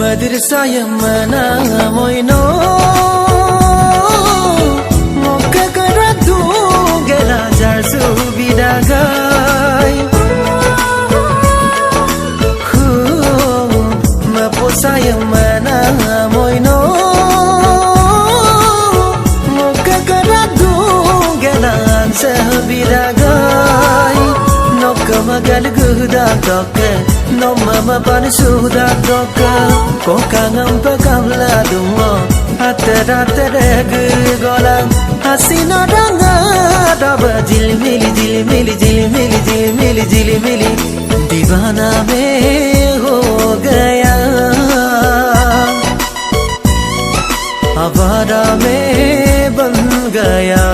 Madrasah yang mana moino Moka karatu gelajar subidagai Maposa yang mana moino Moka karatu gelajar subidagai Noka magal gudak toke No mama pan sudah toka ko kangam pakamla dungo atara golang hasina danga daba jilmili दीवाना में हो गया आवारा में बन गया